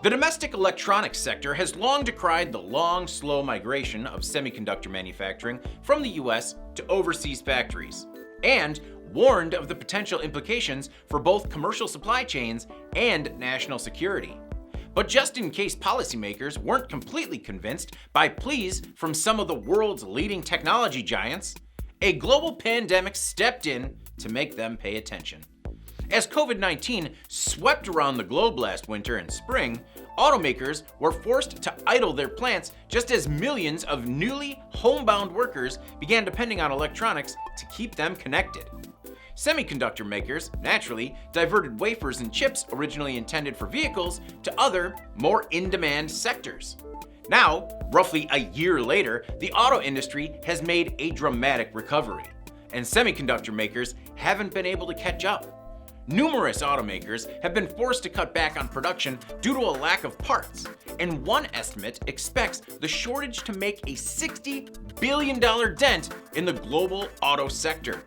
The domestic electronics sector has long decried the long, slow migration of semiconductor manufacturing from the US to overseas factories, and warned of the potential implications for both commercial supply chains and national security. But just in case policymakers weren't completely convinced by pleas from some of the world's leading technology giants, a global pandemic stepped in to make them pay attention. As COVID-19 swept around the globe last winter and spring, automakers were forced to idle their plants just as millions of newly homebound workers began depending on electronics to keep them connected. Semiconductor makers, naturally, diverted wafers and chips originally intended for vehicles to other, more in-demand sectors. Now, roughly a year later, the auto industry has made a dramatic recovery, and semiconductor makers haven't been able to catch up. Numerous automakers have been forced to cut back on production due to a lack of parts, and one estimate expects the shortage to make a $60 billion dent in the global auto sector.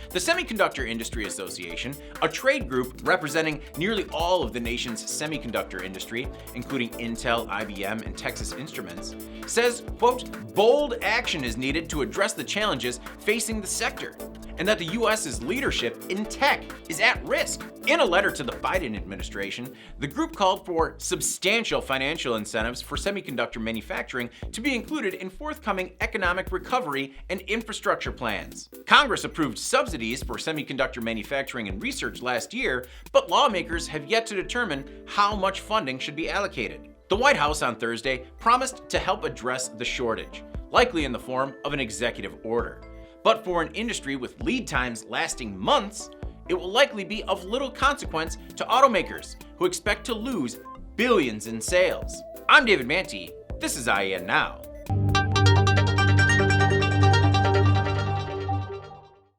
The Semiconductor Industry Association, a trade group representing nearly all of the nation's semiconductor industry, including Intel, IBM, and Texas Instruments, says, quote, bold action is needed to address the challenges facing the sector, and that the US's leadership in tech is at risk. In a letter to the Biden administration, the group called for substantial financial incentives for semiconductor manufacturing to be included in forthcoming economic recovery and infrastructure plans. Congress approved subsidies for semiconductor manufacturing and research last year, but lawmakers have yet to determine how much funding should be allocated. The White House on Thursday promised to help address the shortage, likely in the form of an executive order. But for an industry with lead times lasting months, it will likely be of little consequence to automakers, who expect to lose billions in sales. I'm David Manti. This is IEN Now.